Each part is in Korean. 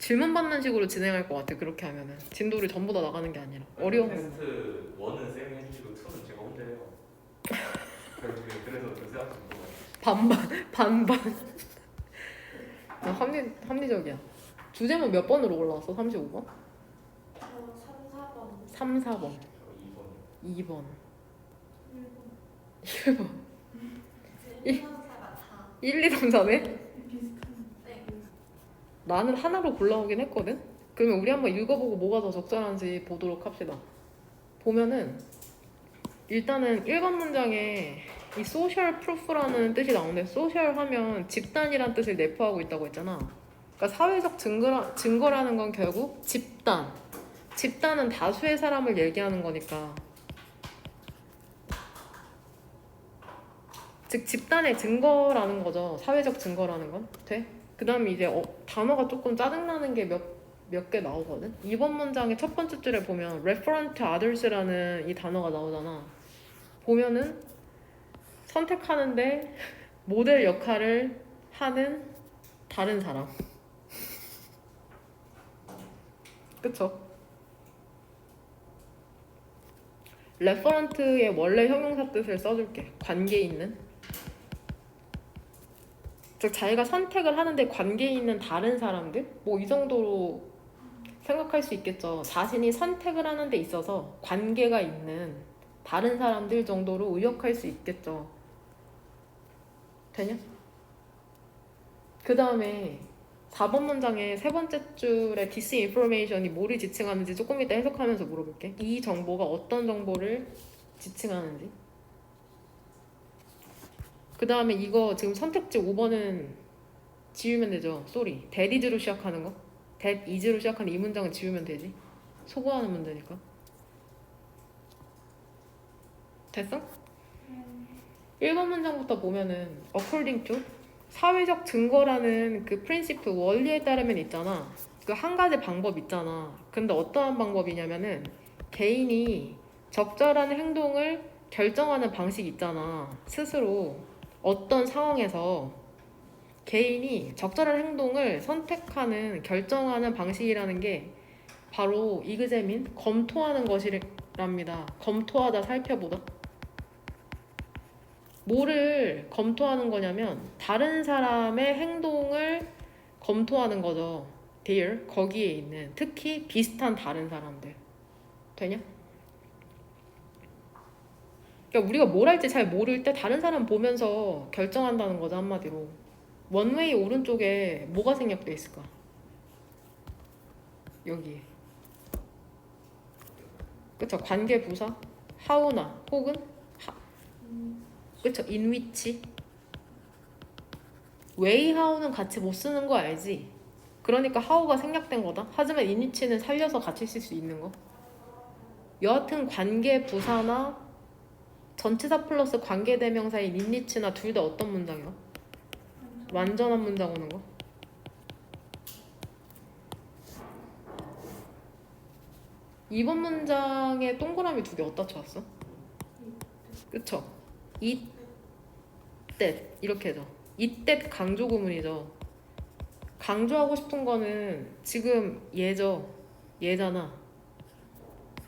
질문 받는 식으로 진행할 것 같아. 그렇게 하면은 진도를 전부 다 나가는 게 아니라 어려운 거. 테스트 1은 쌤이 해주시고 2는 제가 혼자 해요. 결국에 그래서 그 생각 좀 반반 반반. 합리적이야. 주제문 몇 번으로 올라왔어? 35번? 3, 4번. 2번. 2번. 1번. 1번. 1, 2, 3, 4네? 네. 나는 하나로 골라오긴 했거든? 그러면 우리 한번 읽어보고 뭐가 더 적절한지 보도록 합시다. 보면은 일단은 1번 문장에 이 소셜 프루프라는 뜻이 나오는데 소셜 하면 집단이란 뜻을 내포하고 있다고 했잖아. 그러니까 사회적 증거라는 건 결국 집단. 집단은 다수의 사람을 얘기하는 거니까. 즉 집단의 증거라는 거죠. 사회적 증거라는 건. 돼? 그 다음에 이제 단어가 조금 짜증나는 게 몇 개 나오거든. 이번 문장의 첫 번째 줄에 보면 referent to others라는 이 단어가 나오잖아. 보면은 선택하는데 모델 역할을 하는 다른 사람. 그쵸? referent의 원래 형용사 뜻을 써줄게. 관계 있는. 즉 자기가 선택을 하는데 관계 있는 다른 사람들? 뭐 이 정도로 생각할 수 있겠죠. 자신이 선택을 하는 데 있어서 관계가 있는 다른 사람들 정도로 의역할 수 있겠죠. 되냐? 그 다음에 4번 문장의 세 번째 줄에 disinformation이 뭐를 지칭하는지 조금 이따 해석하면서 물어볼게. 이 정보가 어떤 정보를 지칭하는지. 그 다음에 이거 지금 선택지 5번은 지우면 되죠. sorry. that is로 시작하는 거. that is로 시작하는 이 문장은 지우면 되지. 소거하는 문제니까. 됐어? 1번 문장부터 보면은 according to 사회적 증거라는 그 프린시플 원리에 따르면 있잖아. 그 한 가지 방법 있잖아. 근데 어떠한 방법이냐면은 개인이 적절한 행동을 결정하는 방식 있잖아. 스스로 어떤 상황에서 개인이 적절한 행동을 선택하는 결정하는 방식이라는 게 바로 이그제민 검토하는 것이랍니다. 검토하다 살펴보다. 뭐를 검토하는 거냐면 다른 사람의 행동을 검토하는 거죠. there 거기에 있는 특히 비슷한 다른 사람들. 되냐? 그러니까 우리가 뭘 할지 잘 모를 때 다른 사람 보면서 결정한다는 거죠. 한마디로. 원웨이 오른쪽에 뭐가 생략돼 있을까? 여기에. 그쵸? 관계 부사 how나 혹은 그쵸? in which way how는 같이 못 쓰는 거 알지? 그러니까 how가 생략된 거다. 하지만 in which는 살려서 같이 쓸 수 있는 거. 여하튼 관계 부사나 전치사 플러스 관계 대명사인 in which나 둘 다 어떤 문장이야? 완전한 문장 오는 거. 이번 문장에 동그라미 두 개 어디다 쳐왔어? 그쵸? it, that 이렇게 해줘. it, that 강조 구문이죠. 강조하고 싶은 거는 지금 얘죠. 얘잖아.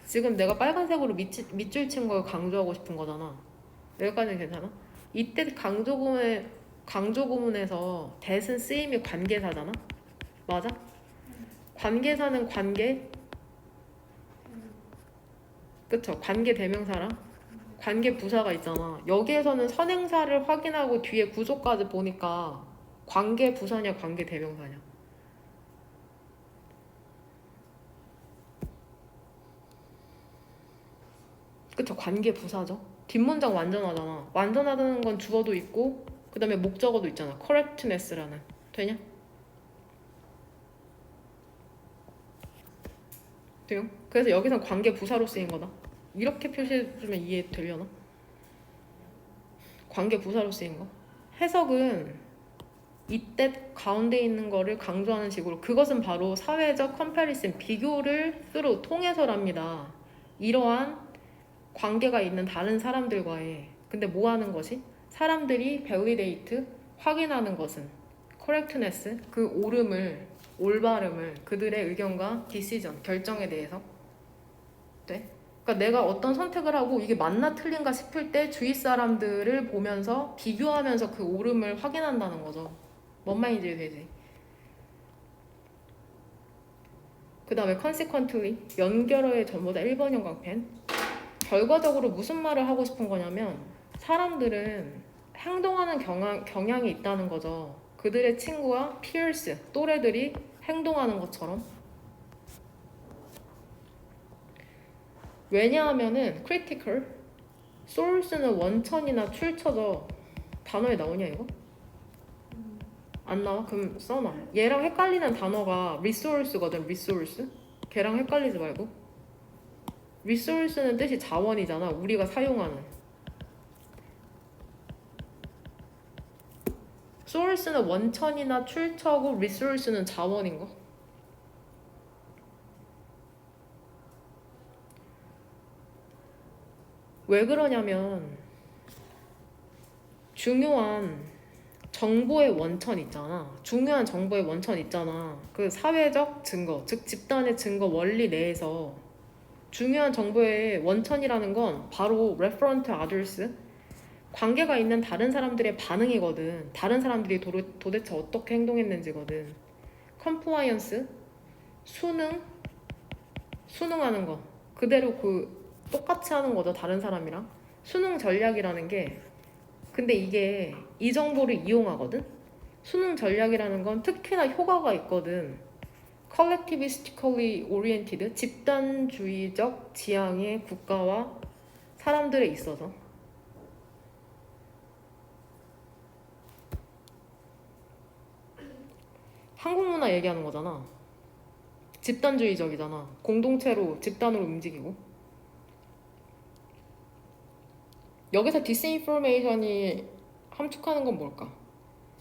지금 내가 빨간색으로 밑줄 친 걸 강조하고 싶은 거잖아. 여기까지는 괜찮아? it, that 강조 구문에서 that은 쓰임이 관계사잖아? 맞아? 관계사는 관계? 그쵸? 관계 대명사랑 관계 부사가 있잖아. 여기에서는 선행사를 확인하고 뒤에 구조까지 보니까 관계 부사냐 관계 대명사냐? 그쵸? 관계 부사죠. 뒷문장 완전하잖아. 완전하다는 건 주어도 있고 그 다음에 목적어도 있잖아. correctness라는. 되냐? 돼요? 그래서 여기선 관계 부사로 쓰인 거다. 이렇게 표시해주면 이해되려나? 관계 부사로 쓰인 거. 해석은 이때 가운데 있는 거를 강조하는 식으로 그것은 바로 사회적 컴패리슨 비교를 통해서랍니다. 이러한 관계가 있는 다른 사람들과의 근데 뭐 하는 것이? 사람들이 validate 확인하는 것은 correctness 그 옳음을 올바름을 그들의 의견과 디시전, 결정에 대해서 돼. 그러니까 내가 어떤 선택을 하고 이게 맞나 틀린가 싶을 때 주위 사람들을 보면서 비교하면서 그 옳음을 확인한다는 거죠. 뭔 말인지 되지? 그 다음에 consequently, 연결어의 전부 다 1번형 강펜. 결과적으로 무슨 말을 하고 싶은 거냐면 사람들은 행동하는 경향이 있다는 거죠. 그들의 친구와 peers, 또래들이 행동하는 것처럼. 왜냐하면은 critical, source는 원천이나 출처죠. 단어에 나오냐 이거? 안 나와? 그럼 써놔. 얘랑 헷갈리는 단어가 resource거든. resource. 걔랑 헷갈리지 말고. resource는 뜻이 자원이잖아. 우리가 사용하는. source는 원천이나 출처고 resource는 자원인 거. 왜 그러냐면 중요한 정보의 원천 있잖아. 중요한 정보의 원천 있잖아. 그 사회적 증거, 즉 집단의 증거 원리 내에서 중요한 정보의 원천이라는 건 바로 referent to others, 관계가 있는 다른 사람들의 반응이거든. 다른 사람들이 도대체 어떻게 행동했는지거든. compliance, 수능하는 거. 그대로 똑같이 하는 거죠. 다른 사람이랑. 수능 전략이라는 게 근데 이게 이 정보를 이용하거든. 수능 전략이라는 건 특히나 효과가 있거든. collectivistically oriented, 집단주의적 지향의 국가와 사람들에 있어서. 한국 문화 얘기하는 거잖아. 집단주의적이잖아. 공동체로, 집단으로 움직이고. 여기서 디스인포메이션이 함축하는 건 뭘까?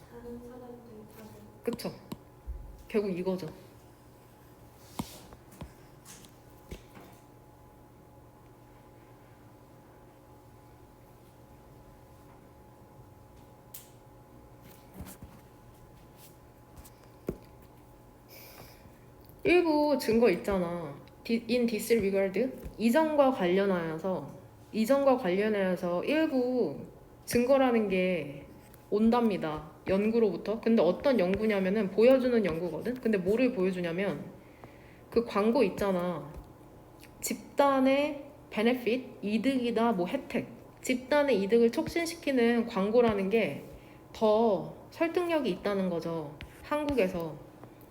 다른 사람들 다른. 그쵸? 결국 이거죠. 일부 증거 있잖아. in disregard, 이전과 관련하여서 일부 증거라는 게 온답니다. 연구로부터. 근데 어떤 연구냐면은 보여주는 연구거든. 근데 뭐를 보여주냐면 그 광고 있잖아. 집단의 benefit, 이득이다, 뭐 혜택. 집단의 이득을 촉진시키는 광고라는 게 더 설득력이 있다는 거죠. 한국에서.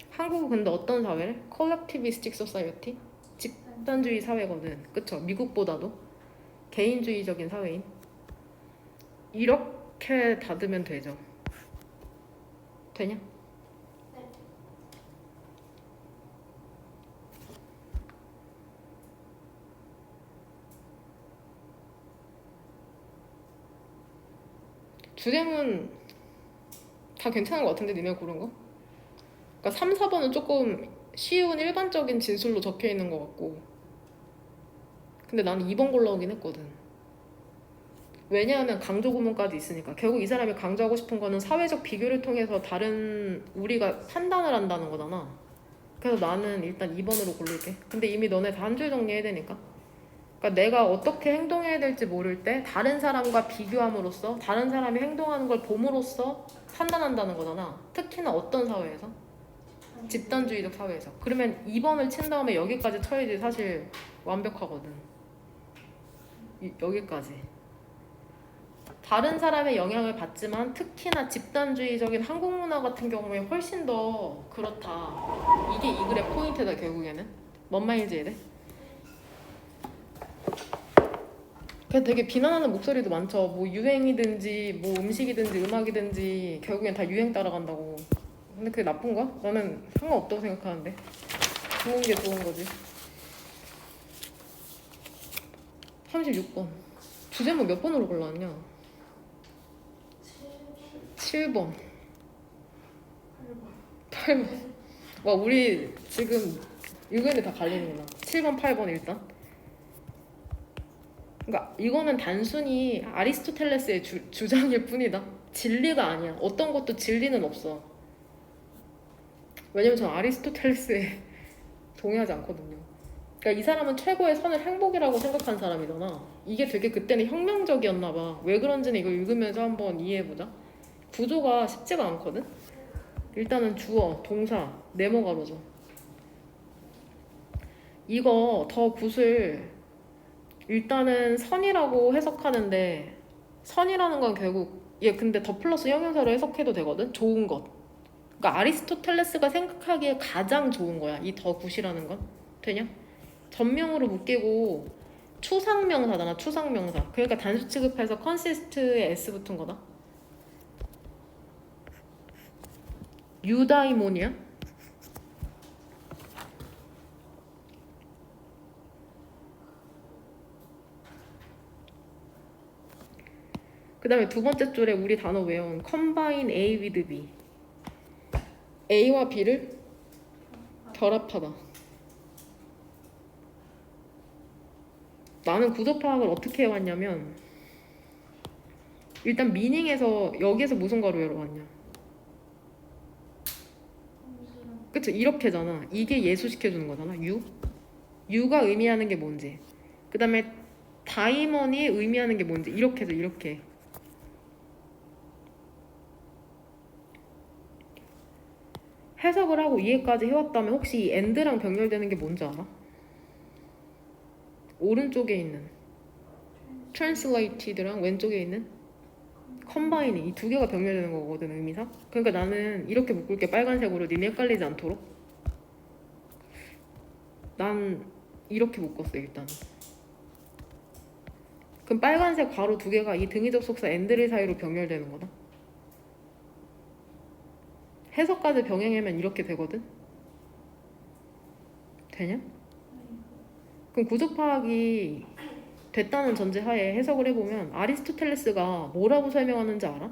한국은 근데 어떤 사회래? collectivistic society? 집단주의 사회거든. 그쵸? 미국보다도 개인주의적인 사회인. 이렇게 닫으면 되죠. 되냐? 네. 주제문 다 괜찮은 것 같은데 니네가 고른 거? 그러니까 3, 4번은 조금 쉬운 일반적인 진술로 적혀 있는 것 같고 근데 나는 2번 골라오긴 했거든. 왜냐하면 강조 구문까지 있으니까. 결국 이 사람이 강조하고 싶은 거는 사회적 비교를 통해서 다른 우리가 판단을 한다는 거잖아. 그래서 나는 일단 2번으로 고를게. 근데 이미 너네 다 한 줄 정리해야 되니까. 그러니까 내가 어떻게 행동해야 될지 모를 때 다른 사람과 비교함으로써 다른 사람이 행동하는 걸 봄으로써 판단한다는 거잖아. 특히나 어떤 사회에서? 집단주의적 사회에서. 그러면 2번을 친 다음에 여기까지 쳐야지 사실 완벽하거든. 여기까지. 다른 사람의 영향을 받지만 특히나 집단주의적인 한국 문화 같은 경우에 훨씬 더 그렇다. 이게 이 글의 포인트다 결국에는. 뭔 말인지 이해돼? 그래서 되게 비난하는 목소리도 많죠. 뭐 유행이든지 뭐 음식이든지 음악이든지 결국엔 다 유행 따라간다고. 근데 그게 나쁜 거야? 나는 상관없다고 생각하는데. 좋은 게 좋은 거지. 36번. 주제목 몇 번으로 골라왔냐? 7번. 8번. 와, 우리 지금 의견이 다 갈리는구나. 7번, 8번 일단. 그러니까 이거는 단순히 아리스토텔레스의 주장일 뿐이다. 진리가 아니야. 어떤 것도 진리는 없어. 왜냐면 전 아리스토텔레스에 동의하지 않거든요. 그러니까 이 사람은 최고의 선을 행복이라고 생각한 사람이잖아. 이게 되게 그때는 혁명적이었나 봐. 왜 그런지는 이거 읽으면서 한번 이해해보자. 구조가 쉽지가 않거든. 일단은 주어, 동사, 네모가 로죠. 이거 더 굿을 일단은 선이라고 해석하는데 선이라는 건 결국 얘 근데 더 플러스 형용사로 해석해도 되거든. 좋은 것. 그러니까 아리스토텔레스가 생각하기에 가장 좋은 거야. 이 더 굿이라는 건. 되냐? 전명으로 묶이고 추상명사잖아. 추상명사. 그러니까 단수 취급해서 consist에 s 붙은 거다. 유다이몬이야? 그 다음에 두 번째 줄에 우리 단어 외운 combine A with B. A와 B를 결합하다. 나는 구조 파악을 어떻게 해왔냐면 일단 미닝에서 여기에서 무슨 가로 열어왔냐. 그쵸? 이렇게잖아. 이게 예수시켜주는 거잖아. U가 의미하는 게 뭔지. 그 다음에 다이먼이 의미하는 게 뭔지. 이렇게 해서 이렇게. 해석을 하고 이해까지 해왔다면 혹시 이 and랑 병렬되는 게 뭔지 알아? 오른쪽에 있는 translated랑 왼쪽에 있는 combine 이 두 개가 병렬되는 거거든 의미상. 그러니까 나는 이렇게 묶을게. 빨간색으로 니네 헷갈리지 않도록. 난 이렇게 묶었어 일단. 그럼 빨간색 괄호 두 개가 이 등위 접속사 and를 사이로 병렬되는 거다. 해석까지 병행하면 이렇게 되거든. 되냐? 그럼 구조 파악이 됐다는 전제하에 해석을 해보면 아리스토텔레스가 뭐라고 설명하는지 알아?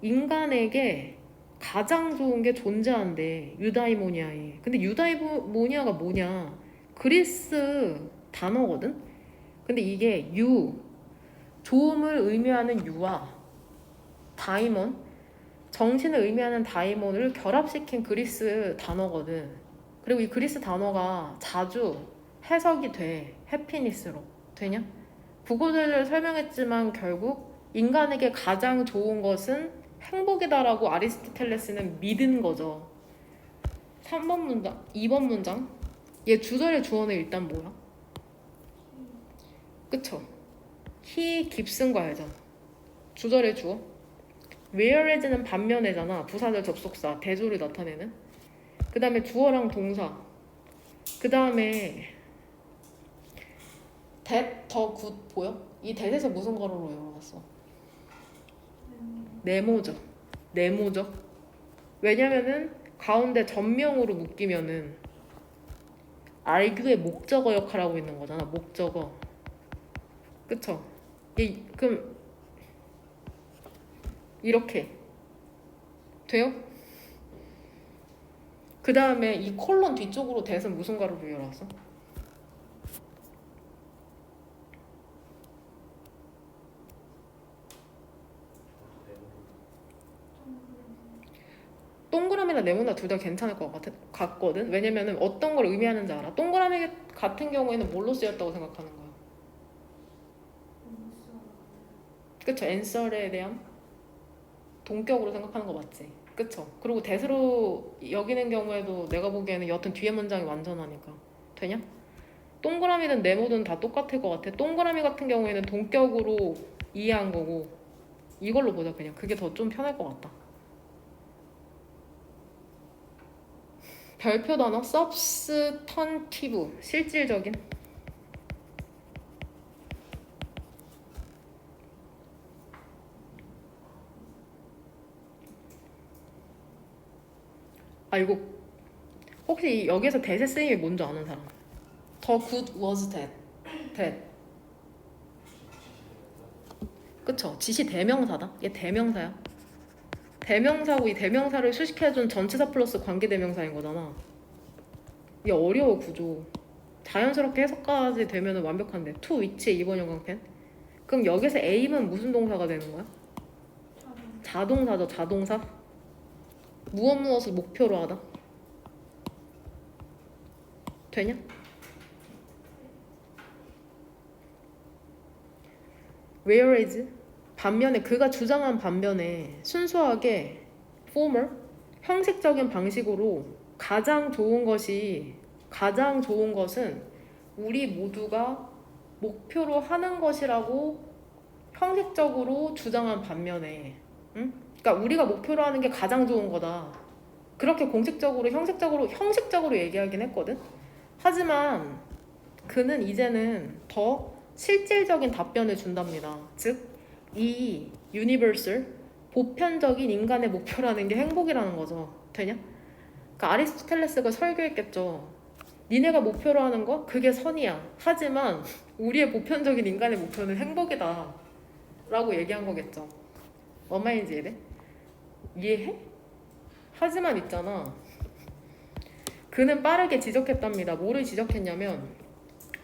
인간에게 가장 좋은 게 존재한대. 유다이모니아에. 근데 유다이모니아가 뭐냐? 그리스 단어거든? 근데 이게 좋음을 의미하는 유와 다이몬, 정신을 의미하는 다이몬을 결합시킨 그리스 단어거든. 그리고 이 그리스 단어가 자주 해석이 돼. 해피니스로. 되냐? 부고들을 설명했지만 결국 인간에게 가장 좋은 것은 행복이다라고 아리스토텔레스는 믿은 거죠. 3번 문장, 2번 문장. 얘 주절의 주어는 일단 뭐야? 그쵸? he gives인 거 알잖아. 주절의 주어. whereas는 반면에잖아. 부사절 접속사, 대조를 나타내는. 그 다음에 주어랑 동사. 그 다음에 that 더 good 보여? 이 that에서 무슨 가로로 열어놨어? 네모죠. 네모죠. 왜냐면은 가운데 전명으로 묶이면은 argu의 목적어 역할하고 있는 거잖아. 목적어. 그쵸? 그럼 이렇게 돼요? 그 다음에 이 콜론 뒤쪽으로 that은 무슨 가로로 열어놨어? 동그라미나 네모나 둘 다 괜찮을 것 같거든? 왜냐면은 어떤 걸 의미하는지 알아? 동그라미 같은 경우에는 뭘로 쓰였다고 생각하는 거야? 그쵸? answer에 대한 동격으로 생각하는 거 맞지? 그쵸? 그리고 대수로 여기는 경우에도 내가 보기에는 여튼 뒤에 문장이 완전하니까. 되냐? 동그라미든 네모든 다 똑같을 것 같아. 동그라미 같은 경우에는 동격으로 이해한 거고 이걸로 보자 그냥. 그게 더 좀 편할 것 같다. 별표 단어 substantive 실질적인. 이거 혹시 여기서 that의 쓰임이 뭔지 아는 사람? The good was that. 그쵸? 지시 대명사다. 얘 대명사야. 대명사고 이 대명사를 수식해준 전치사 플러스 관계대명사인 거잖아. 이게 어려워 구조. 자연스럽게 해석까지 되면 완벽한데. to which의 2번 영광펜. 그럼 여기서 aim은 무슨 동사가 되는 거야? 자동사죠. 자동사. 무엇을 목표로 하다. 되냐? whereas 반면에 그가 주장한 반면에 순수하게 formal 형식적인 방식으로 가장 좋은 것은 우리 모두가 목표로 하는 것이라고 형식적으로 주장한 반면에 응? 그러니까 우리가 목표로 하는 게 가장 좋은 거다. 그렇게 공식적으로 형식적으로 얘기하긴 했거든. 하지만 그는 이제는 더 실질적인 답변을 준답니다. 즉, 이 universal 보편적인 인간의 목표라는 게 행복이라는 거죠. 되냐? 그러니까 아리스토텔레스가 설교했겠죠. 니네가 목표로 하는 거 그게 선이야. 하지만 우리의 보편적인 인간의 목표는 행복이다. 라고 얘기한 거겠죠. 뭔 말인지 이해돼? 이해해? 하지만 있잖아. 그는 빠르게 지적했답니다. 뭐를 지적했냐면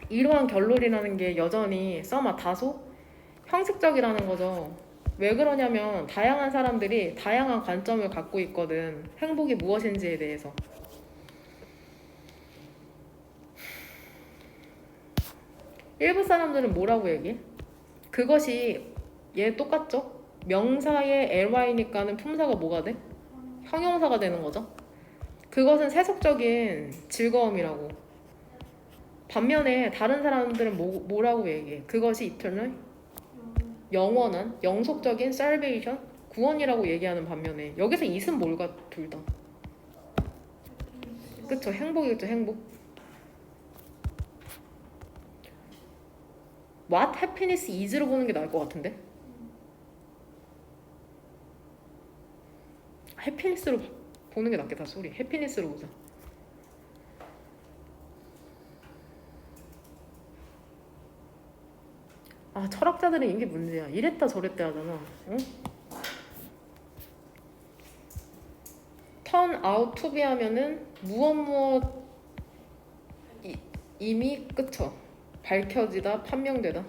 이러한 결론이라는 게 여전히 다소 형식적이라는 거죠. 왜 그러냐면 다양한 사람들이 다양한 관점을 갖고 있거든. 행복이 무엇인지에 대해서. 일부 사람들은 뭐라고 얘기해? 그것이 얘 똑같죠? 명사의 ly니까는 품사가 뭐가 돼? 형용사가 되는 거죠. 그것은 세속적인 즐거움이라고. 반면에 다른 사람들은 뭐라고 얘기해? 그것이 eternal? 영원한, 영속적인 salvation? 구원이라고 얘기하는 반면에 여기서 it은 뭘까? 둘 다. 그쵸? 행복이겠죠, 행복. What happiness is로 보는 게 나을 것 같은데? 해피니스로 보는 게 낫겠다. 소리. 해피니스로 보자. 아, 철학자들은 이게 문제야. 이랬다 저랬다 하잖아. 응? turn out to be 하면은 무엇 이미 그쵸? 밝혀지다, 판명되다.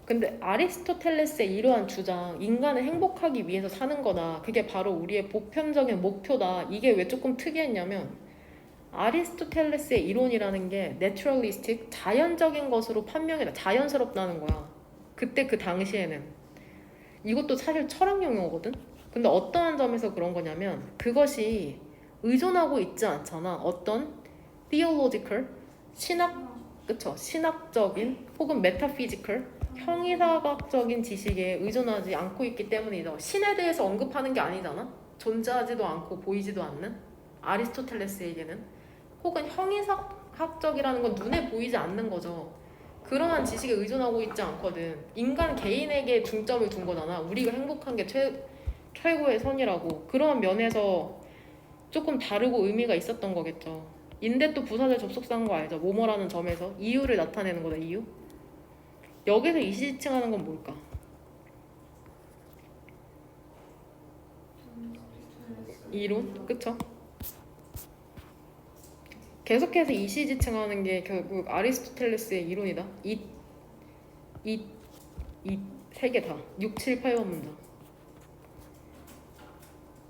근데 아리스토텔레스의 이러한 주장, 인간은 행복하기 위해서 사는 거다. 그게 바로 우리의 보편적인 목표다. 이게 왜 조금 특이했냐면 아리스토텔레스의 이론이라는 게 naturalistic, 자연적인 것으로 판명이다. 자연스럽다는 거야. 그때 그 당시에는. 이것도 사실 철학 용어거든. 근데 어떠한 점에서 그런 거냐면 그것이 의존하고 있지 않잖아. 어떤 theological, 그쵸? 신학적인 혹은 metaphysical, 형이사학적인 지식에 의존하지 않고 있기 때문이죠. 신에 대해서 언급하는 게 아니잖아. 존재하지도 않고 보이지도 않는 아리스토텔레스에게는 혹은 형이사학적이라는 건 눈에 보이지 않는 거죠. 그러한 지식에 의존하고 있지 않거든. 인간 개인에게 중점을 둔 거잖아. 우리가 행복한 게 최고의 선이라고. 그러한 면에서 조금 다르고 의미가 있었던 거겠죠. 인데 또 부사절 접속사인 거 알죠? 뭐뭐라는 점에서 이유를 나타내는 거다. 이유. 여기서 이시지칭하는 건 뭘까? 이론? 그쵸? 계속해서 이시지칭하는 게 결국 아리스토텔레스의 이론이다. 이 세 개 다. 6, 7, 8번 문장.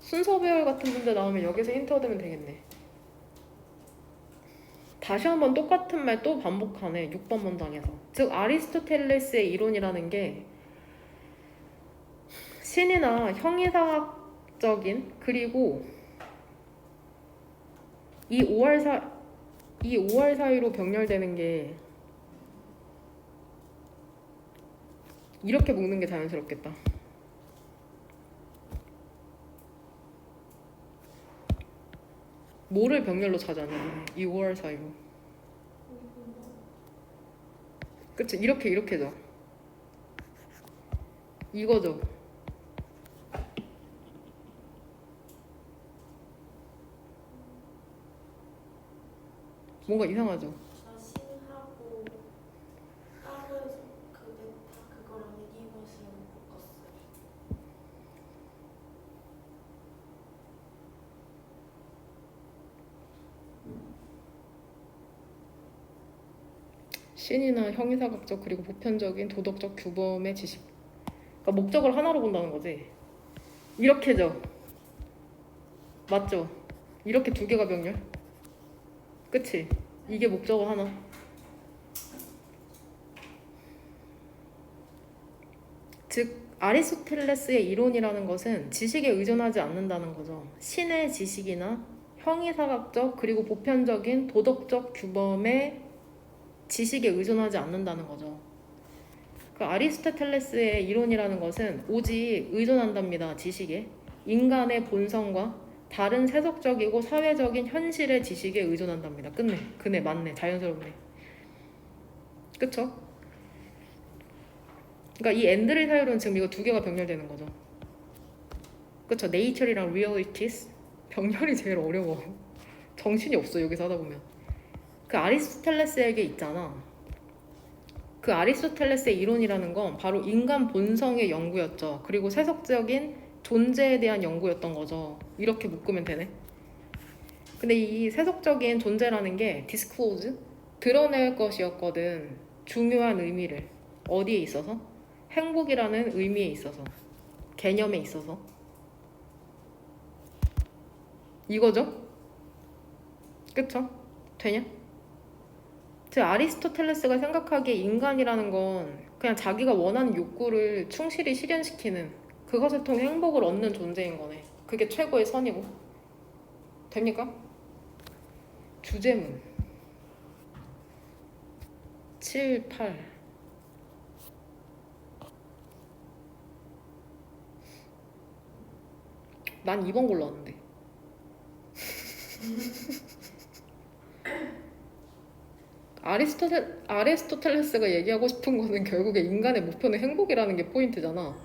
순서 배열 같은 문제 나오면 여기서 힌트 얻으면 되겠네. 다시 한번 똑같은 말 또 반복하네. 6번 문장에서. 즉 아리스토텔레스의 이론이라는 게 신이나 형이상학적인 그리고 이 5월 사이로 병렬되는 게 이렇게 묶는 게 자연스럽겠다. 뭐를 병렬로 찾아내는 이 5월 사이로. 그치? 이렇게죠. 이거죠. 뭔가 이상하죠? 자신하고 따로 해서 그게 다 그거랑 유니버스랑 묶었어요. 신이나 형이사각적 그리고 보편적인 도덕적 규범의 지식. 그러니까 목적을 하나로 본다는 거지. 이렇게죠. 맞죠? 이렇게 두 개가 병렬. 그치? 이게 목적어 하나. 즉 아리스토텔레스의 이론이라는 것은 지식에 의존하지 않는다는 거죠. 신의 지식이나 형이사각적 그리고 보편적인 도덕적 규범의 지식에 의존하지 않는다는 거죠. 그 아리스토텔레스의 이론이라는 것은 오직 의존한답니다. 지식에. 인간의 본성과 다른 세속적이고 사회적인 현실의 지식에 의존한답니다. 끝내. 그네 맞네. 자연스럽네. 그쵸? 그러니까 이 앤드릴 사유로는 지금 이거 두 개가 병렬되는 거죠. 그쵸? 네이처리랑 리얼리티스. 병렬이 제일 어려워. 정신이 없어 여기서 하다 보면. 그 아리스토텔레스에게 있잖아. 그 아리스토텔레스의 이론이라는 건 바로 인간 본성의 연구였죠. 그리고 세속적인 존재에 대한 연구였던 거죠. 이렇게 묶으면 되네. 근데 이 세속적인 존재라는 게 디스클로즈 드러낼 것이었거든. 중요한 의미를. 어디에 있어서? 행복이라는 의미에 있어서. 개념에 있어서. 이거죠? 그쵸? 되냐? 즉 아리스토텔레스가 생각하기에 인간이라는 건 그냥 자기가 원하는 욕구를 충실히 실현시키는 그것을 통해 행복을 얻는 존재인 거네. 그게 최고의 선이고. 됩니까? 주제문 7, 8 난 2번 골랐는데 아리스토텔레스가 얘기하고 싶은 거는 결국에 인간의 목표는 행복이라는 게 포인트잖아.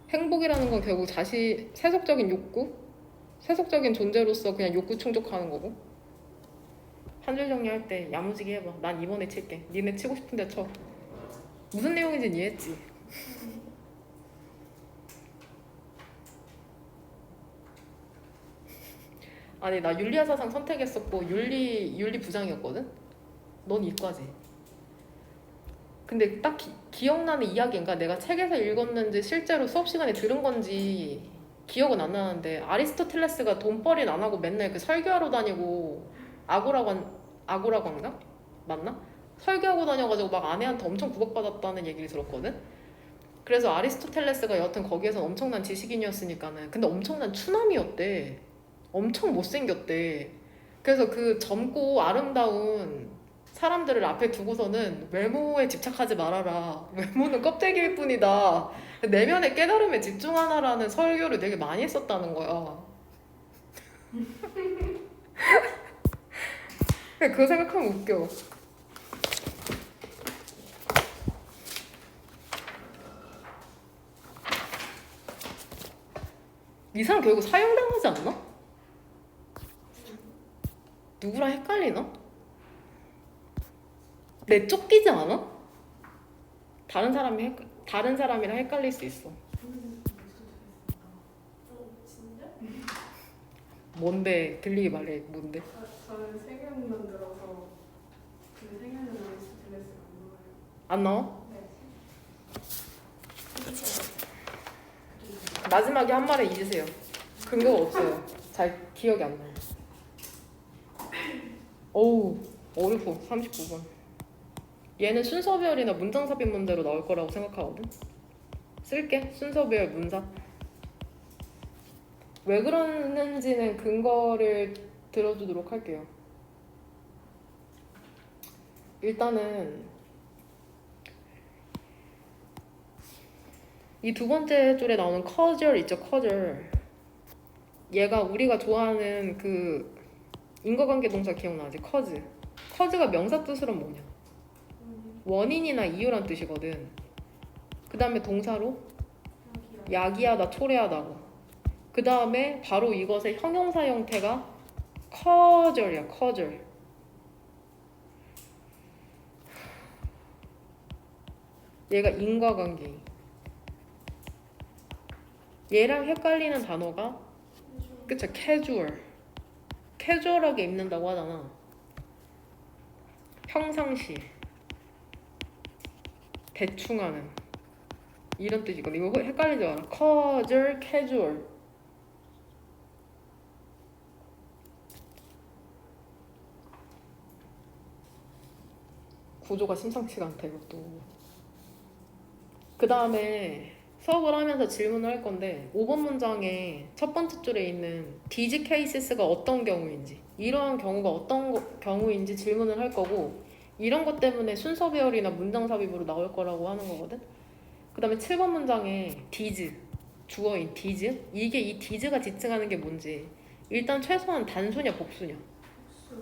행복이라는 건 결국 세속적인 욕구? 세속적인 존재로서 그냥 욕구 충족하는 거고. 한 줄 정리할 때 야무지게 해봐. 난 이번에 칠게. 니네 치고 싶은데 쳐. 무슨 내용인지 이해했지? 아니 나 윤리학 사상 선택했었고 윤리 부장이었거든? 넌 이과지. 근데 딱 기억나는 이야기인가? 내가 책에서 읽었는지 실제로 수업 시간에 들은 건지 기억은 안 나는데 아리스토텔레스가 돈벌이는 안 하고 맨날 그 설교하러 다니고 아고라관가? 맞나? 설교하고 다녀가지고 막 아내한테 엄청 구박받았다는 얘기를 들었거든? 그래서 아리스토텔레스가 여하튼 거기에서 엄청난 지식인이었으니까는 근데 엄청난 추남이었대. 엄청 못생겼대. 그래서 그 젊고 아름다운 사람들을 앞에 두고서는 외모에 집착하지 말아라. 외모는 껍데기일 뿐이다. 내면의 깨달음에 집중하라라는 설교를 되게 많이 했었다는 거야. 그거 생각하면 웃겨. 이 사람 결국 사형당하지 않나? 누구랑 헷갈리나? 내 쫓기지 않아? 다른 사람이랑 헷갈릴 수 있어. 진짜? 뭔데? 들리게 말해. 뭔데? 저는 세계문만 들어서 그 세계는 아리스토텔레스가 안 안 나와요. 나와? 네. 마지막에 한 말에 잊으세요. 근거가 없어요. 잘 기억이 안 나요. 어우, 어렵고 39번. 얘는 순서배열이나 문장삽입 문제로 나올 거라고 생각하거든. 쓸게. 순서배열 문사. 왜 그러는지는 근거를 들어주도록 할게요. 일단은 이 두 번째 줄에 나오는 causal 있죠, causal. 얘가 우리가 좋아하는 그 인과관계 동사 기억나지? cause. cause가 명사 뜻으로 뭐냐? 원인이나 이유란 뜻이거든. 그 다음에 동사로 야기하다, 초래하다고. 그 다음에 바로 이것의 형용사 형태가 causal이야, causal. 얘가 인과관계. 얘랑 헷갈리는 단어가 그쵸, casual. 캐주얼하게 입는다고 하잖아. 평상시. 대충 하는. 이런 뜻이거든. 이거 헷갈리지 마라. casual, casual. 구조가 심상치가 않다 이것도. 그 다음에 수업을 하면서 질문을 할 건데 5번 문장에 첫 번째 줄에 있는 these cases가 어떤 경우인지, 이러한 경우가 어떤 경우인지 질문을 할 거고, 이런 것 때문에 순서 배열이나 문장 삽입으로 나올 거라고 하는 거거든. 그 다음에 7번 문장에 these, 주어인 these, 이게 이 these가 지칭하는 게 뭔지, 일단 최소한 단수냐 복수냐?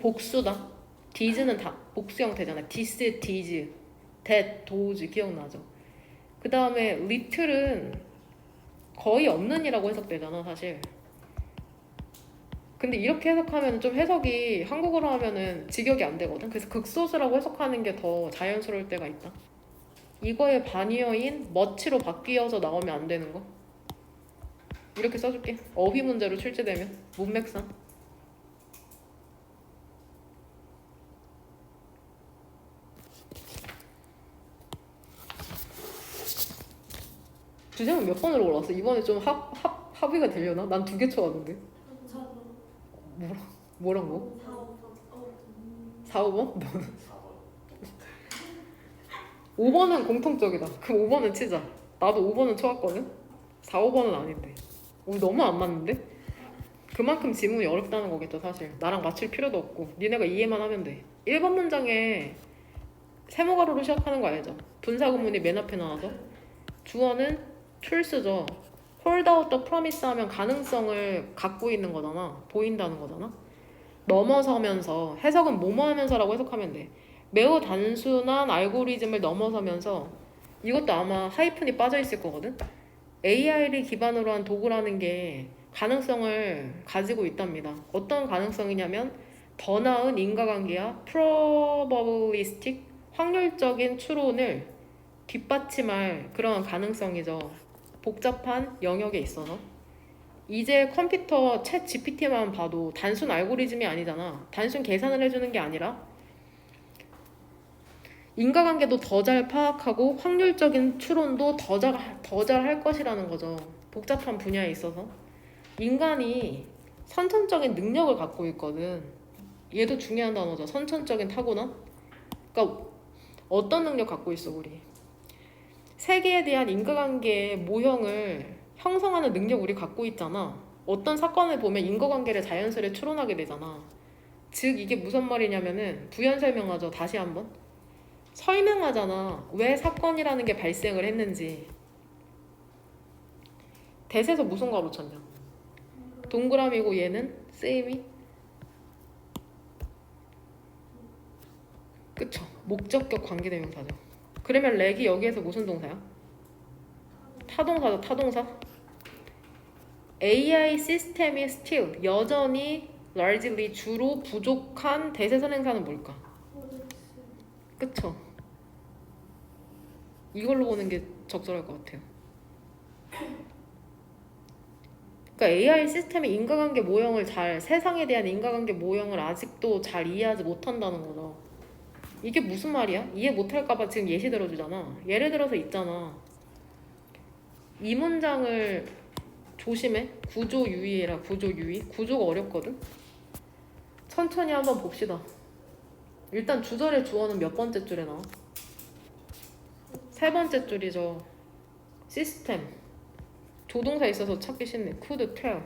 복수다. these는 다 복수 형태잖아. this, these, that, those 기억나죠? 그 다음에 little은 거의 없는 이라고 해석되잖아 사실. 근데 이렇게 해석하면 좀 해석이 한국어로 하면은 직역이 안 되거든. 그래서 극소수라고 해석하는 게 더 자연스러울 때가 있다. 이거의 반의어인 much로 바뀌어서 나오면 안 되는 거. 이렇게 써줄게. 어휘 문제로 출제되면 문맥상. 주제는 몇 번으로 올라왔어? 이번에 좀 합의가 되려나? 난 2개 쳐왔는데. 저는 뭐란 거? 4, 5번. 4, 5번? 4번. 5번은 공통적이다. 그럼 5번은 치자. 나도 5번은 쳐왔거든? 4, 5번은 아닌데. 우리 너무 안 맞는데? 그만큼 지문이 어렵다는 거겠죠 사실. 나랑 맞출 필요도 없고 니네가 이해만 하면 돼. 1번 문장에 세모가루로 시작하는 거 알죠? 분사구문이 맨 앞에 나와서 주어는 truth죠. hold out the promise 하면 가능성을 갖고 있는 거잖아. 보인다는 거잖아. 넘어서면서, 해석은 뭐뭐 하면서라고 해석하면 돼. 매우 단순한 알고리즘을 넘어서면서, 이것도 아마 하이픈이 빠져 있을 거거든. AI를 기반으로 한 도구라는 게 가능성을 가지고 있답니다. 어떤 가능성이냐면 더 나은 인과관계야 probabilistic, 확률적인 추론을 뒷받침할 그런 가능성이죠. 복잡한 영역에 있어서. 이제 컴퓨터 챗 GPT만 봐도 단순 알고리즘이 아니잖아. 단순 계산을 해주는 게 아니라 인과관계도 더 잘 파악하고 확률적인 추론도 더 잘 할 것이라는 거죠. 복잡한 분야에 있어서. 인간이 선천적인 능력을 갖고 있거든. 얘도 중요한 단어죠. 선천적인 타고난. 그러니까 어떤 능력 갖고 있어 우리? 세계에 대한 인과관계의 모형을 형성하는 능력 우리 갖고 있잖아. 어떤 사건을 보면 인과관계를 자연스레 추론하게 되잖아. 즉 이게 무슨 말이냐면은 부연 설명하죠. 다시 한번 설명하잖아. 왜 사건이라는 게 발생을 했는지. 대세에서 무슨 가로 쳤냐? 동그라미고 얘는 세임이. 그쵸? 목적격 관계대명사죠. 그러면 렉이 여기에서 무슨 동사야? 타동사죠. 타동사. AI 시스템이 still, 여전히 largely, 주로 부족한 대세선행사는 뭘까? 그쵸? 이걸로 보는 게 적절할 것 같아요. 그러니까 AI 시스템의 인과관계 모형을 세상에 대한 인과관계 모형을 아직도 잘 이해하지 못한다는 거죠. 이게 무슨 말이야? 이해 못할까봐 지금 예시 들어주잖아. 예를 들어서 있잖아. 이 문장을 조심해. 구조 유의해라. 구조 유의. 구조가 어렵거든. 천천히 한번 봅시다. 일단 주절의 주어는 몇 번째 줄에 나와? 3번째 줄이죠. 시스템. 조동사 있어서 찾기 쉽네. could tell.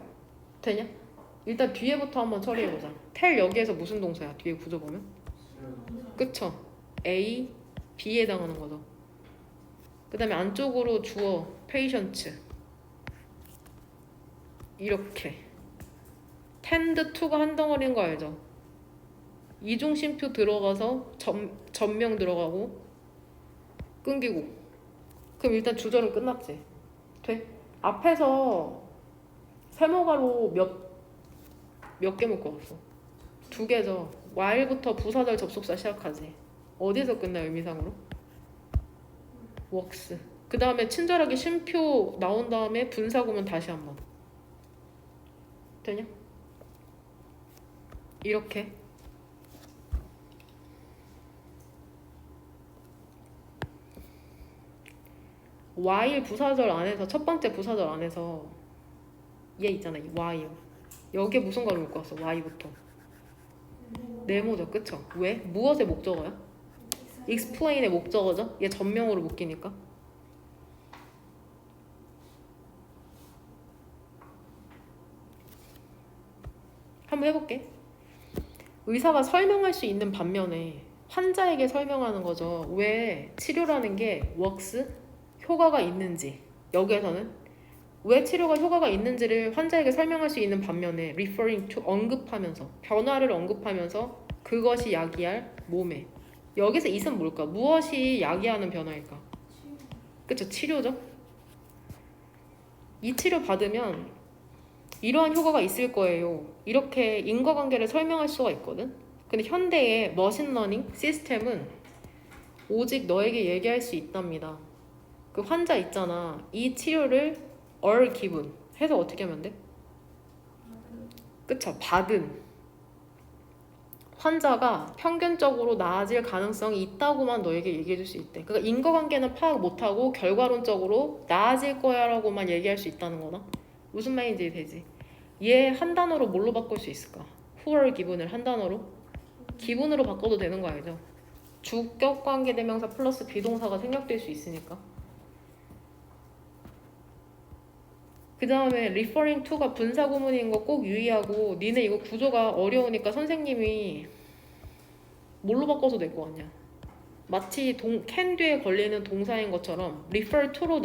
되냐? 일단 뒤에부터 한번 처리해보자. tell 여기에서 무슨 동사야? 뒤에 구조 보면? 그쵸? A, B에 해당하는 거죠. 그 다음에 안쪽으로 주어 patience. 이렇게 tend to가 한 덩어리인 거 알죠? 이중심표 들어가서 전명 들어가고 끊기고. 그럼 일단 주절은 끝났지. 돼? 앞에서 세모가로 몇 개 묶어왔어? 2개죠. while부터 부사절 접속사 시작하지. 어디서 끝나 의미상으로? works. 그 다음에 친절하게 쉼표 나온 다음에 분사구문 다시 한번. 되냐? 이렇게. while 부사절 안에서 첫 번째 부사절 안에서 얘 있잖아. 이 while. 여기에 무슨 가로 묶고 왔어? while부터. 네모죠. 그쵸? 왜? 무엇의 목적어야? explain의 목적어죠. 얘 전명으로 묶이니까. 한번 해볼게. 의사가 설명할 수 있는 반면에 환자에게 설명하는 거죠. 왜 치료라는 게 works, 효과가 있는지. 여기에서는 왜 치료가 효과가 있는지를 환자에게 설명할 수 있는 반면에 referring to, 언급하면서, 변화를 언급하면서 그것이 야기할 몸에. 여기서 이은 뭘까? 무엇이 야기하는 변화일까? 그쵸? 치료죠. 이 치료 받으면 이러한 효과가 있을 거예요. 이렇게 인과관계를 설명할 수가 있거든. 근데 현대의 머신러닝 시스템은 오직 너에게 얘기할 수 있답니다. 그 환자 있잖아. 이 치료를 or given 해서 어떻게 하면 돼? 그쵸? 받은 환자가 평균적으로 나아질 가능성이 있다고만 너에게 얘기해 줄 수 있대. 그러니까 인과관계는 파악 못하고 결과론적으로 나아질 거야 라고만 얘기할 수 있다는 거다. 무슨 말인지 되지? 얘 한 단어로 뭘로 바꿀 수 있을까? who are given을 한 단어로? 기분으로 바꿔도 되는 거 알죠? 주격관계 대명사 플러스 비동사가 생략될 수 있으니까. 그 다음에 referring to가 분사구문인 거 꼭 유의하고, 니네 이거 구조가 어려우니까 선생님이 뭘로 바꿔서 낼 거 아니야. 마치 can 뒤에 걸리는 동사인 것처럼 refer to로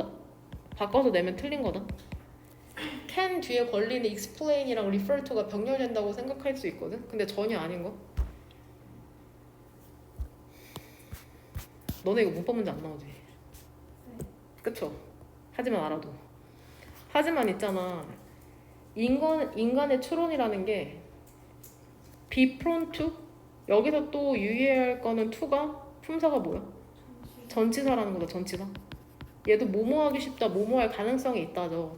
바꿔서 내면 틀린 거다. can 뒤에 걸리는 explain이랑 refer to가 병렬된다고 생각할 수 있거든. 근데 전혀 아닌 거. 너네 이거 문법 문제 안 나오지? 그쵸? 하지만 알아도. 하지만 있잖아. 인간의 추론이라는 게 be prone to? 여기서 또 유의해야 할 거는 to가 품사가 뭐야? 전치사라는 거다. 전치사. 얘도 뭐뭐하기 쉽다. 뭐뭐할 가능성이 있다죠.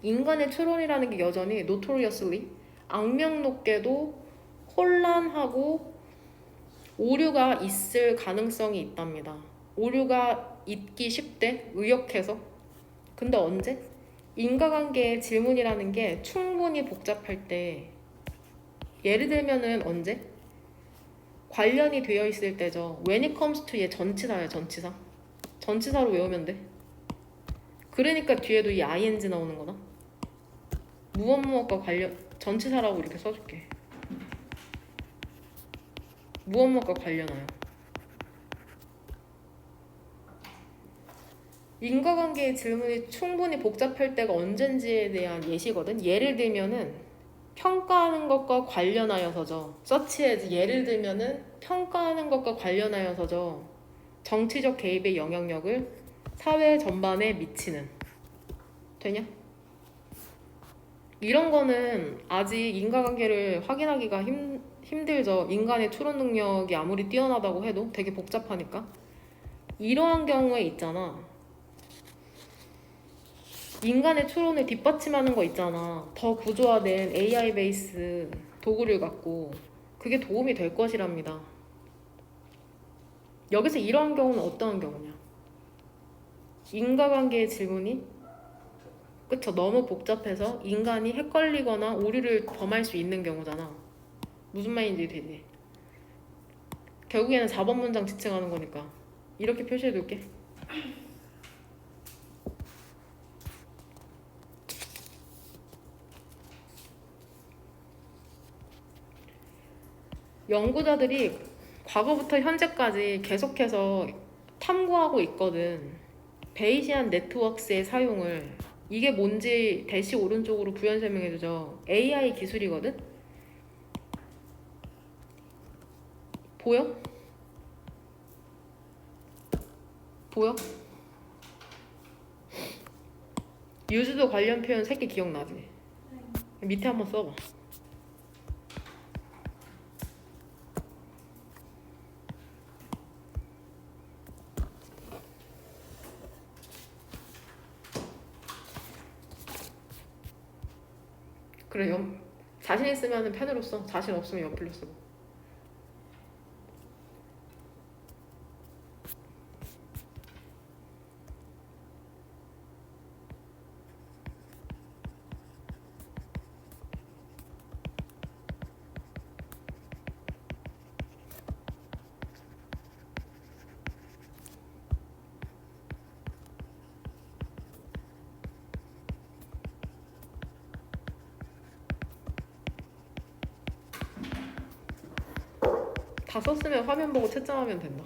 인간의 추론이라는 게 여전히 notoriously 악명높게도 혼란하고 오류가 있을 가능성이 있답니다. 오류가 있기 쉽대. 의역해서. 근데 언제? 인과관계의 질문이라는 게 충분히 복잡할 때, 예를 들면은 언제? 관련이 되어 있을 때죠. When it comes to 얘 전치사야. 전치사. 전치사로 외우면 돼. 그러니까 뒤에도 이 ing 나오는 거다. 무엇무엇과 관련, 전치사라고 이렇게 써줄게. 무엇무엇과 관련하여. 인과관계의 질문이 충분히 복잡할 때가 언젠지에 대한 예시거든. 예를 들면은 평가하는 것과 관련하여서죠. such as 예를 들면은 평가하는 것과 관련하여서죠. 정치적 개입의 영향력을 사회 전반에 미치는. 되냐? 이런 거는 아직 인과관계를 확인하기가 힘들죠. 인간의 추론 능력이 아무리 뛰어나다고 해도 되게 복잡하니까. 이러한 경우에 있잖아. 인간의 추론을 뒷받침하는 거 있잖아. 더 구조화된 AI 베이스 도구를 갖고. 그게 도움이 될 것이랍니다. 여기서 이러한 경우는 어떠한 경우냐? 인과관계의 질문이 그쵸, 너무 복잡해서 인간이 헷갈리거나 오류를 범할 수 있는 경우잖아. 무슨 말인지 되지? 결국에는 4번 문장 지칭하는 거니까 이렇게 표시해둘게. 연구자들이 과거부터 현재까지 계속해서 탐구하고 있거든. 베이시안 네트워크의 사용을. 이게 뭔지 대시 오른쪽으로 부연 설명해주죠. AI 기술이거든. 보여? 보여? 유주도 관련 표현 3개 기억나지? 밑에 한번 써봐. 그래, 자신 있으면 펜으로 써. 자신 없으면 연필로 쓰고. 다 썼으면 화면 보고 채점하면 된다.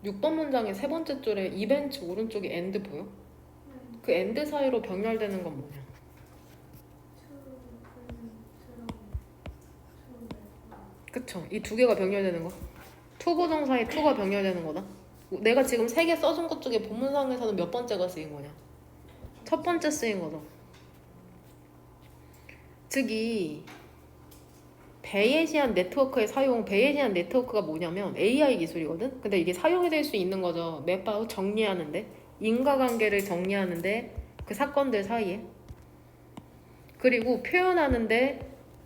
육 번 문장의 세 번째 줄에 이벤트 오른쪽에 엔드 보여? 그 엔드 사이로 병렬되는 건 뭐냐? 그쵸? 이 두 개가 병렬되는 거. 투보정 사이 투가 병렬되는 거다. 내가 지금 세 개 써준 것 중에 본문상에서는 몇 번째가 쓰인 거냐? 첫 번째 쓰인 거죠. 즉 이 베이에시안 네트워크의 사용, 베이에시안 네트워크가 뭐냐면 AI 기술이거든? 근데 이게 사용이 될 수 있는 거죠. 맵아웃 정리하는데, 인과관계를 정리하는데, 그 사건들 사이에. 그리고 표현하는데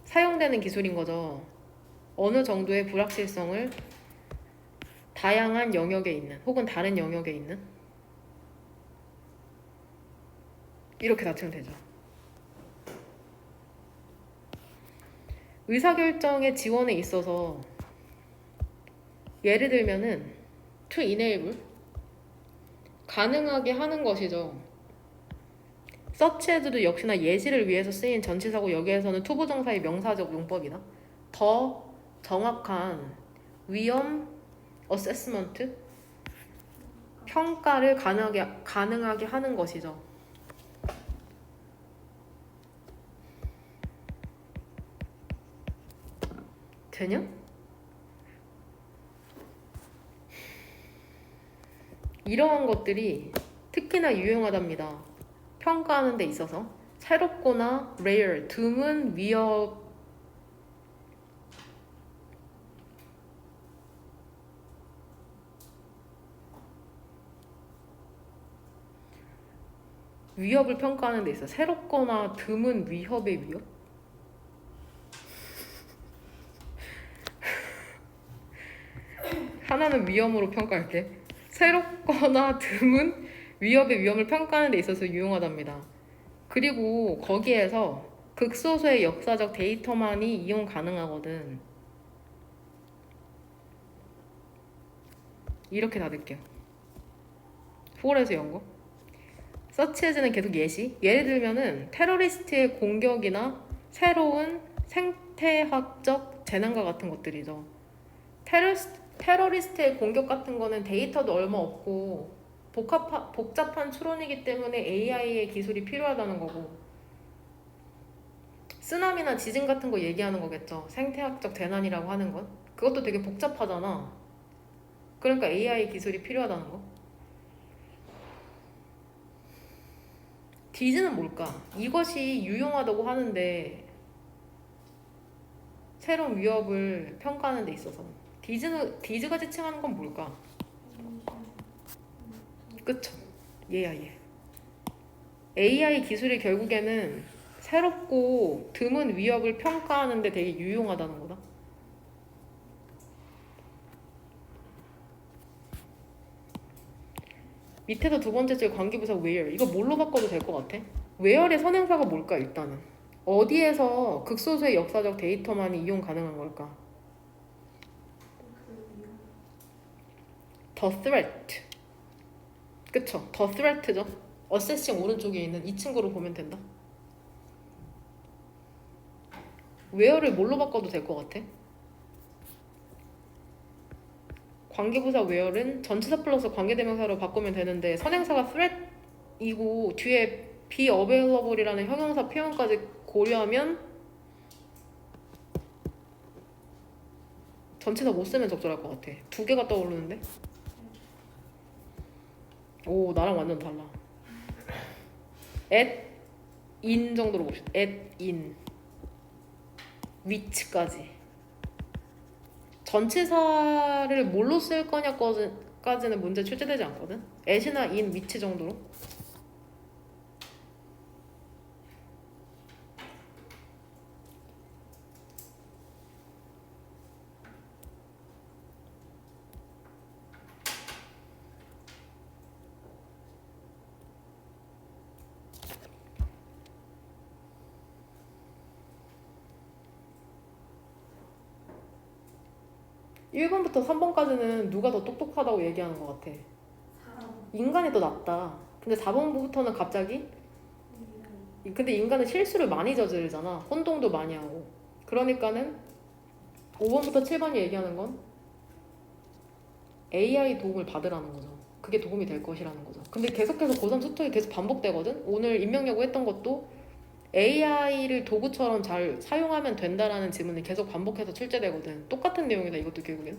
사용되는 기술인 거죠. 어느 정도의 불확실성을 다양한 영역에 있는, 혹은 다른 영역에 있는. 이렇게 다치면 되죠. 의사결정의 지원에 있어서 예를 들면은 to enable 가능하게 하는 것이죠. 서치에도 역시나 예시를 위해서 쓰인 전치사고 여기에서는 투부정사의 명사적 용법이다. 더 정확한 위험 어세스먼트 평가를 가능하게 하는 것이죠. 되냐? 이러한 것들이 특히나 유용하답니다. 평가하는 데 있어서 새롭거나 rare, 드문 위협을 평가하는 데 있어. 새롭거나 드문 위협의 위협? 하나는 위험으로 평가할게. 새롭거나 드문 위협의 위험을 평가하는 데 있어서 유용하답니다. 그리고 거기에서 극소수의 역사적 데이터만이 이용 가능하거든. 이렇게 닫을게요. 4에서 연거. 서치에즈는 계속 예시. 예를 들면은 테러리스트의 공격이나 새로운 생태학적 재난과 같은 것들이죠. 테러리스트의 공격 같은 거는 데이터도 얼마 없고 복잡한 추론이기 때문에 AI의 기술이 필요하다는 거고, 쓰나미나 지진 같은 거 얘기하는 거겠죠. 생태학적 재난이라고 하는 건 그것도 되게 복잡하잖아. 그러니까 AI 기술이 필요하다는 거. 디즈는 뭘까? 이것이 유용하다고 하는데 새로운 위협을 평가하는 데 있어서 디즈가 지칭하는 건 뭘까? 그쵸? 얘야 얘. AI 기술이 결국에는 새롭고 드문 위협을 평가하는 데 되게 유용하다는 거다. 밑에서 두 번째 줄 관계부사 where. 이거 뭘로 바꿔도 될 것 같아? where의 선행사가 뭘까 일단은? 어디에서 극소수의 역사적 데이터만이 이용 가능한 걸까? The threat. 그쵸? The threat죠. 어세싱 오른쪽에 있는 이 친구로 보면 된다. where를 뭘로 바꿔도 될 것 같아? 관계부사 where는 전치사 플러스 관계대명사로 바꾸면 되는데 선행사가 threat이고 뒤에 be available이라는 형용사 표현까지 고려하면 전치사 못 쓰면 적절할 것 같아. 두 개가 떠오르는데? 오, 나랑 완전 달라. at in 정도로 봅시다. at, in, which까지. 전치사를 뭘로 쓸 거냐까지는 문제 출제되지 않거든. at이나 in, which 정도로. 일번부터 3번까지는 누가 더 똑똑하다고 얘기하는 것 같아. 사람. 인간이 더 낫다. 근데 4번부터는 갑자기 근데 인간은 실수를 많이 저지르잖아. 혼동도 많이 하고. 그러니까는 5번부터 7번이 얘기하는 건 AI 도움을 받으라는 거죠. 그게 도움이 될 것이라는 거죠. 근데 계속해서 고3 수특이 계속 반복되거든. 오늘 인명여고 했던 것도 AI를 도구처럼 잘 사용하면 된다라는 질문이 계속 반복해서 출제되거든. 똑같은 내용이다 이것도 결국엔.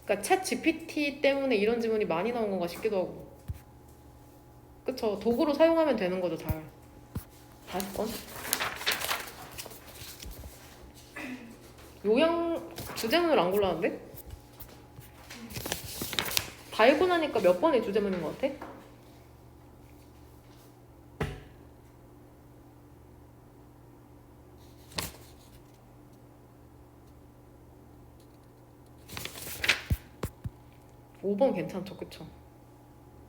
그러니까 챗 GPT 때문에 이런 질문이 많이 나온 건가 싶기도 하고. 그쵸. 도구로 사용하면 되는 거죠 잘. 40번. 요양 주제문을 안 골랐는데? 다 읽고 나니까 몇 번의 주제문인 것 같아? (5번) 괜찮죠 그쵸?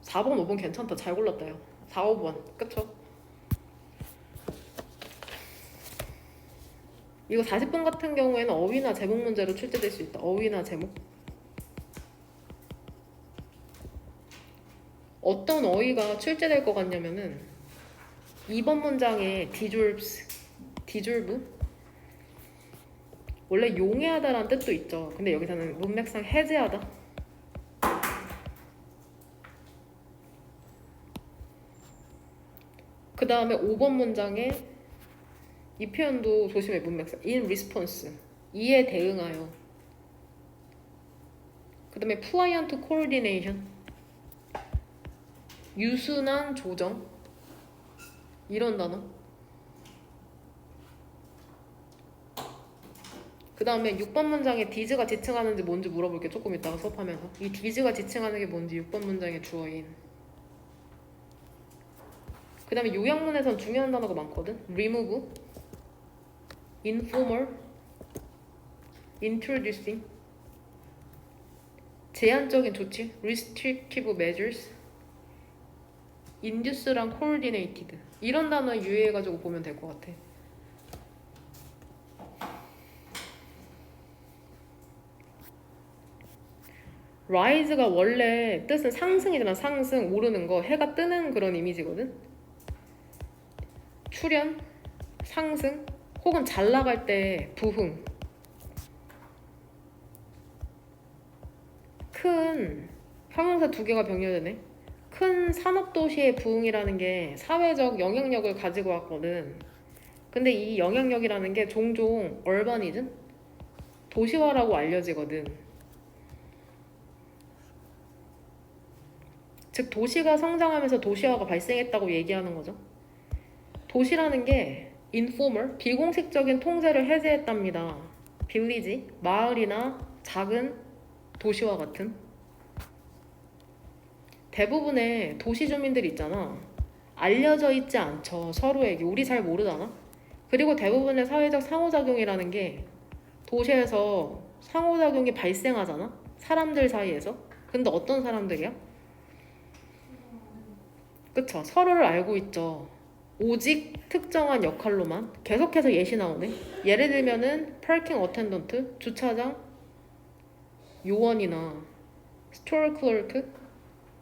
4번 5번 괜찮다 잘 골랐다 요 4, 5번 그쵸? 이거 40분 같은 경우에는 어휘나 제목 문제로 출제될 수 있다. 어휘나 제목. 어떤 어휘가 출제될 것 같냐면은 2번 문장에 디졸브 원래 용해하다라는 뜻도 있죠. 근데 여기서는 문맥상 해제하다. 그 다음에 5번 문장에 이 표현도 조심해. 문맥상 in response 이에 대응하여. 그 다음에 pliant coordination 유순한 조정 이런 단어. 그 다음에 6번 문장에 디즈가 지칭하는지 뭔지 물어볼게. 조금 이따가 수업하면서. 이 디즈가 지칭하는 게 뭔지 6번 문장의 주어인. 그 다음에 요약문에선 중요한 단어가 많거든. remove, informal, introducing, 제한적인 조치, restrictive measures, induce랑 coordinated 이런 단어 유의해가지고 보면 될 것 같아. rise가 원래 뜻은 상승이잖아. 상승, 오르는 거, 해가 뜨는 그런 이미지거든. 출현, 상승, 혹은 잘 나갈 때 부흥. 큰 형용사 2개가 병렬되네. 큰 산업도시의 부흥이라는 게 사회적 영향력을 가지고 왔거든. 근데 이 영향력이라는 게 종종 얼바니즘, 도시화라고 알려지거든. 즉 도시가 성장하면서 도시화가 발생했다고 얘기하는 거죠. 도시라는 게 informal, 비공식적인 통제를 해제했답니다. 빌리지, 마을이나 작은 도시와 같은. 대부분의 도시 주민들 있잖아. 알려져 있지 않죠. 서로에게. 우리 잘 모르잖아. 그리고 대부분의 사회적 상호작용이라는 게 도시에서 상호작용이 발생하잖아. 사람들 사이에서. 근데 어떤 사람들이야? 그쵸. 서로를 알고 있죠. 오직 특정한 역할로만. 계속해서 예시 나오네. 예를 들면은 parking attendant, 주차장 요원이나 store clerk,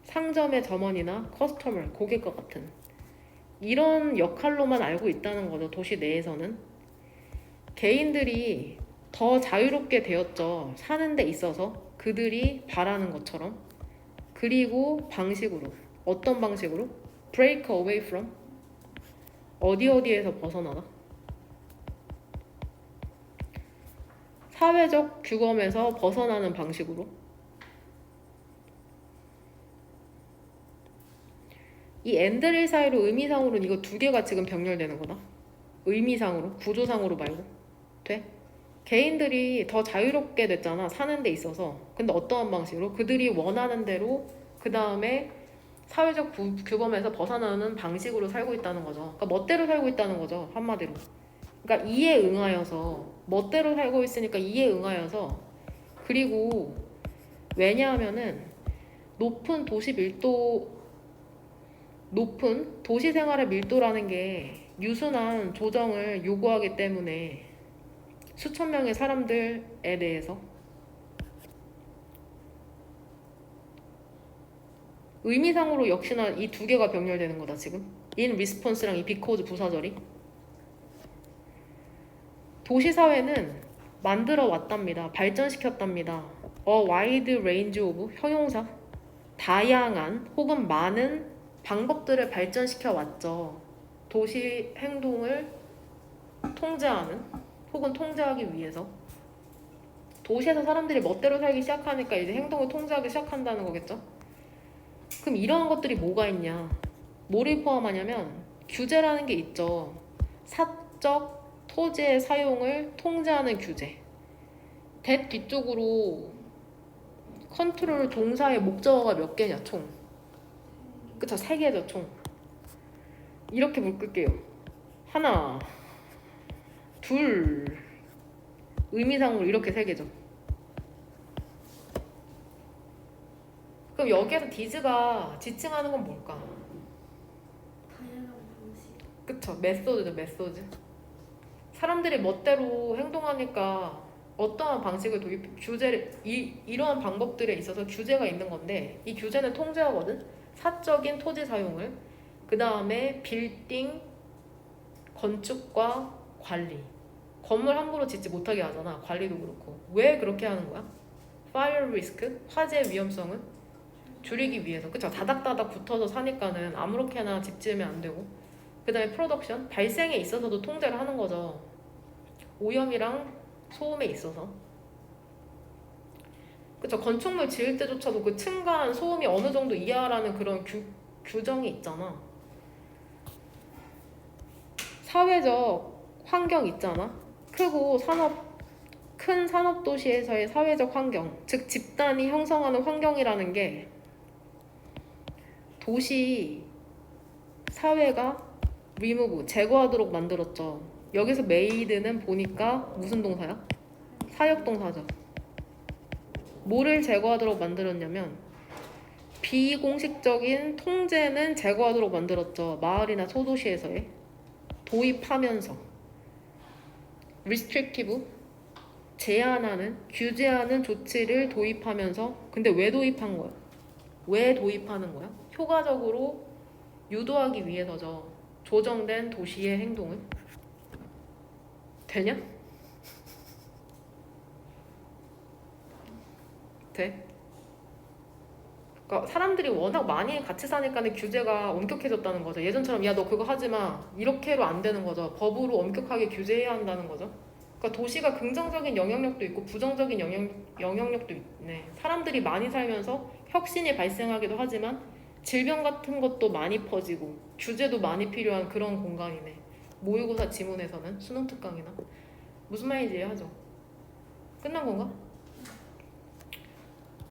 상점의 점원이나 커스터머, 고객과 같은 이런 역할로만 알고 있다는 거죠. 도시 내에서는. 개인들이 더 자유롭게 되었죠. 사는 데 있어서 그들이 바라는 것처럼. 그리고 방식으로. 어떤 방식으로? break away from. 어디에서 벗어나다. 사회적 규범에서 벗어나는 방식으로. 이 앤드레 사이로 의미상으로는 이거 두 개가 지금 병렬되는 거다. 의미상으로, 구조상으로 말고. 돼? 개인들이 더 자유롭게 됐잖아. 사는 데 있어서. 근데 어떠한 방식으로? 그들이 원하는 대로 그 다음에 사회적 규범에서 벗어나는 방식으로 살고 있다는 거죠. 그러니까 멋대로 살고 있다는 거죠. 한마디로. 그러니까 이에 응하여서 멋대로 살고 있으니까 이에 응하여서 그리고 왜냐하면은 높은 도시 생활의 밀도라는 게 유순한 조정을 요구하기 때문에 수천 명의 사람들에 대해서 의미상으로 역시나 이 두 개가 병렬되는 거다 지금. in response랑 이 because 부사절이. 도시사회는 만들어 왔답니다. 발전시켰답니다. A wide range of 형용사 다양한 혹은 많은 방법들을 발전시켜 왔죠. 도시 행동을 통제하는 혹은 통제하기 위해서. 도시에서 사람들이 멋대로 살기 시작하니까 이제 행동을 통제하기 시작한다는 거겠죠. 그럼 이런 것들이 뭐가 있냐? 뭐를 포함하냐면 규제라는 게 있죠. 사적 토지의 사용을 통제하는 규제. that 뒤쪽으로 컨트롤 동사의 목적어가 몇 개냐 총. 그쵸? 3개죠 총. 이렇게 묶을게요. 하나, 둘, 의미상으로 이렇게 3개죠. 그럼 여기에서 디즈가 지칭하는 건 뭘까? 다양한 방식. 그쵸? 메소드죠 메소드. 사람들이 멋대로 행동하니까 어떠한 방식을 규제를 이러한 방법들에 있어서 규제가 있는 건데 이 규제는 통제하거든. 사적인 토지 사용을 그 다음에 빌딩 건축과 관리 건물 함부로 짓지 못하게 하잖아. 관리도 그렇고 왜 그렇게 하는 거야? Fire risk 화재 위험성을 줄이기 위해서. 그쵸? 다닥다닥 붙어서 사니까는 아무렇게나 집 지으면 안 되고 그 다음에 프로덕션 발생에 있어서도 통제를 하는 거죠. 오염이랑 소음에 있어서. 그쵸? 건축물 지을 때조차도 그 층간 소음이 어느 정도 이하라는 그런 규정이 있잖아. 사회적 환경 있잖아. 큰 산업 도시에서의 사회적 환경, 즉 집단이 형성하는 환경이라는 게 도시 사회가 remove 제거하도록 만들었죠. 여기서 made는 보니까 무슨 동사야? 사역 동사죠. 뭐를 제거하도록 만들었냐면 비공식적인 통제는 제거하도록 만들었죠. 마을이나 소도시에서의 도입하면서 restrictive 제한하는 규제하는 조치를 도입하면서. 근데 왜 도입한 거야? 왜 도입하는 거야? 효과적으로 유도하기 위해서죠. 조정된 도시의 행동을. 되냐? 돼? 그러니까 사람들이 워낙 많이 같이 사니까 규제가 엄격해졌다는 거죠. 예전처럼 야 너 그거 하지 마 이렇게로 안 되는 거죠. 법으로 엄격하게 규제해야 한다는 거죠. 그러니까 도시가 긍정적인 영향력도 있고 부정적인 영향력도 있네. 사람들이 많이 살면서 혁신이 발생하기도 하지만 질병 같은 것도 많이 퍼지고 규제도 많이 필요한 그런 공간이네. 모의고사 지문에서는 수능 특강이나 무슨 말인지 이해하죠? 끝난 건가?